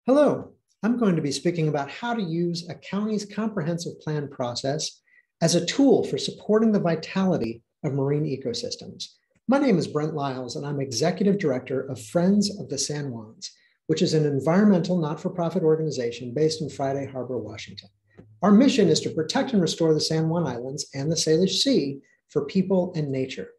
Hello, I'm going to be speaking about how to use a county's comprehensive plan process as a tool for supporting the vitality of marine ecosystems. My name is Brent Lyles, and I'm Executive Director of Friends of the San Juans, which is an environmental not-for-profit organization based in Friday Harbor, Washington. Our mission is to protect and restore the San Juan Islands and the Salish Sea for people and nature.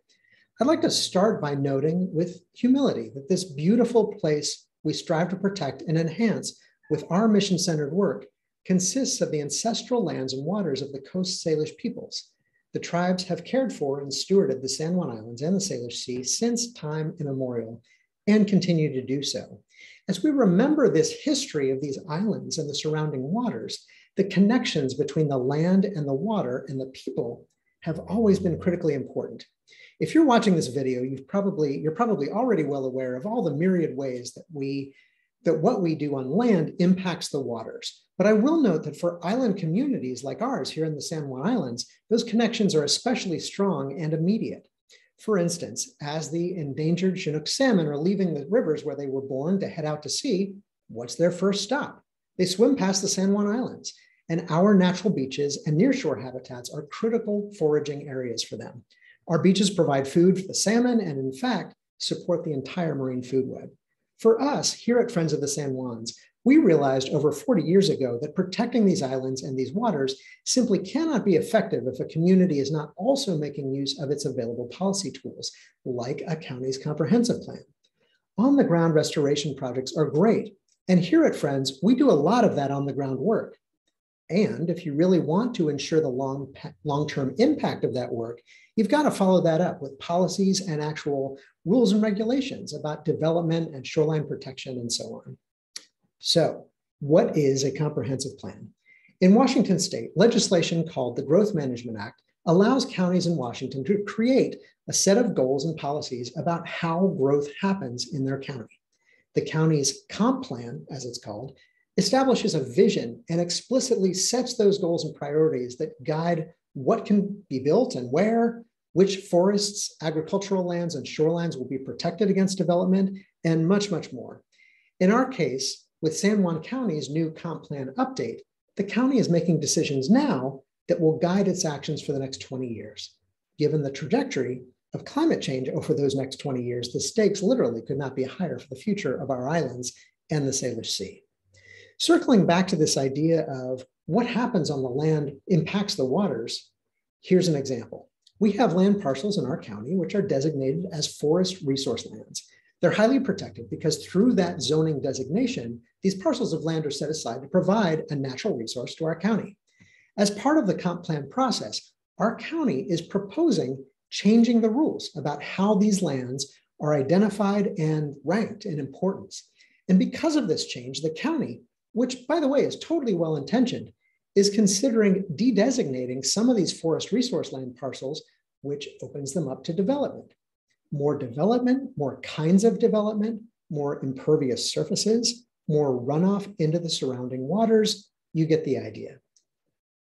I'd like to start by noting with humility that this beautiful place we strive to protect and enhance with our mission-centered work consists of the ancestral lands and waters of the Coast Salish peoples. The tribes have cared for and stewarded the San Juan Islands and the Salish Sea since time immemorial and continue to do so. As we remember this history of these islands and the surrounding waters, the connections between the land and the water and the people have always been critically important. If you're watching this video, you're probably already well aware of all the myriad ways that what we do on land impacts the waters. But I will note that for island communities like ours here in the San Juan Islands, those connections are especially strong and immediate. For instance, as the endangered Chinook salmon are leaving the rivers where they were born to head out to sea, what's their first stop? They swim past the San Juan Islands, and our natural beaches and nearshore habitats are critical foraging areas for them. Our beaches provide food for the salmon and, in fact, support the entire marine food web. For us, here at Friends of the San Juans, we realized over 40 years ago that protecting these islands and these waters simply cannot be effective if a community is not also making use of its available policy tools, like a county's comprehensive plan. On-the-ground restoration projects are great, and here at Friends, we do a lot of that on-the-ground work. And if you really want to ensure the long-term impact of that work, you've got to follow that up with policies and actual rules and regulations about development and shoreline protection and so on. So, what is a comprehensive plan? In Washington state, legislation called the Growth Management Act allows counties in Washington to create a set of goals and policies about how growth happens in their county. The county's comp plan, as it's called, establishes a vision and explicitly sets those goals and priorities that guide what can be built and where, which forests, agricultural lands, and shorelines will be protected against development, and much, much more. In our case, with San Juan County's new comp plan update, the county is making decisions now that will guide its actions for the next 20 years. Given the trajectory of climate change over those next 20 years, the stakes literally could not be higher for the future of our islands and the Salish Sea. Circling back to this idea of what happens on the land impacts the waters, here's an example. We have land parcels in our county which are designated as forest resource lands. They're highly protected because through that zoning designation, these parcels of land are set aside to provide a natural resource to our county. As part of the comp plan process, our county is proposing changing the rules about how these lands are identified and ranked in importance. And because of this change, the county, which, by the way, is totally well-intentioned, is considering de-designating some of these forest resource land parcels, which opens them up to development. More kinds of development, more impervious surfaces, more runoff into the surrounding waters. You get the idea.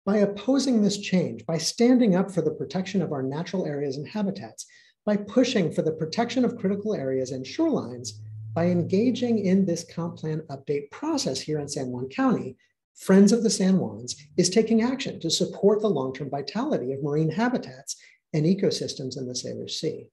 By opposing this change, by standing up for the protection of our natural areas and habitats, by pushing for the protection of critical areas and shorelines, by engaging in this comp plan update process here in San Juan County, Friends of the San Juans is taking action to support the long-term vitality of marine habitats and ecosystems in the Salish Sea.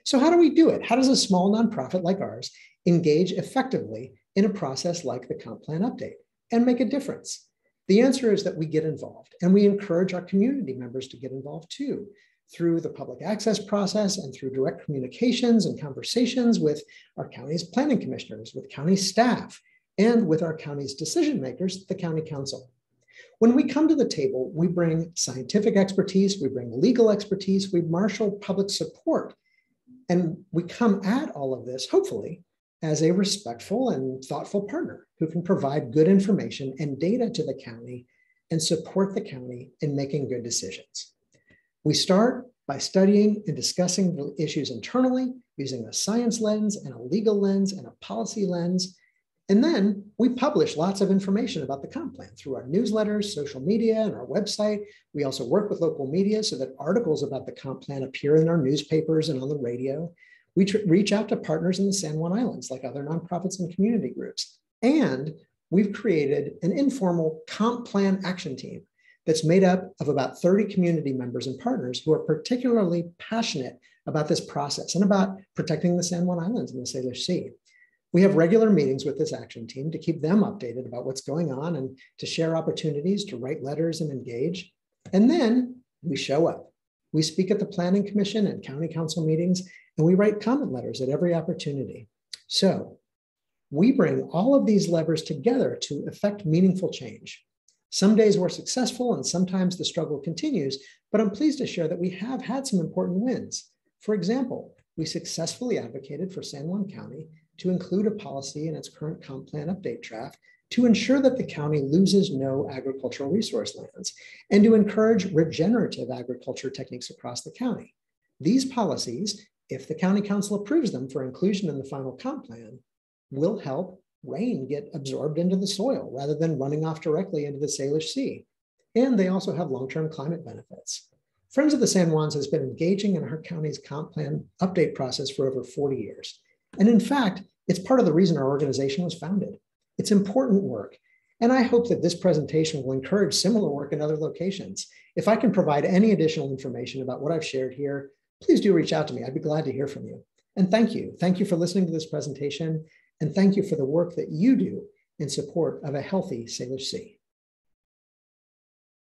So how do we do it? How does a small nonprofit like ours engage effectively in a process like the comp plan update and make a difference? The answer is that we get involved, and we encourage our community members to get involved too, through the public access process and through direct communications and conversations with our county's planning commissioners, with county staff, and with our county's decision makers, the county council. When we come to the table, we bring scientific expertise, we bring legal expertise, we marshal public support, and we come at all of this, hopefully, as a respectful and thoughtful partner who can provide good information and data to the county and support the county in making good decisions. We start by studying and discussing the issues internally using a science lens and a legal lens and a policy lens. And then we publish lots of information about the comp plan through our newsletters, social media, and our website. We also work with local media so that articles about the comp plan appear in our newspapers and on the radio. We reach out to partners in the San Juan Islands, like other nonprofits and community groups. And we've created an informal comp plan action team that's made up of about 30 community members and partners who are particularly passionate about this process and about protecting the San Juan Islands and the Salish Sea. We have regular meetings with this action team to keep them updated about what's going on and to share opportunities to write letters and engage. And then we show up. We speak at the Planning Commission and County Council meetings, and we write comment letters at every opportunity. So we bring all of these levers together to effect meaningful change. Some days we're successful and sometimes the struggle continues, but I'm pleased to share that we have had some important wins. For example, we successfully advocated for San Juan County to include a policy in its current comp plan update draft to ensure that the county loses no agricultural resource lands and to encourage regenerative agriculture techniques across the county. These policies, if the county council approves them for inclusion in the final comp plan, will help rain get absorbed into the soil rather than running off directly into the Salish Sea. And they also have long-term climate benefits. Friends of the San Juans has been engaging in our county's comp plan update process for over 40 years. And in fact, it's part of the reason our organization was founded. It's important work. And I hope that this presentation will encourage similar work in other locations. If I can provide any additional information about what I've shared here, please do reach out to me. I'd be glad to hear from you. And thank you. Thank you for listening to this presentation. And thank you for the work that you do in support of a healthy Salish Sea.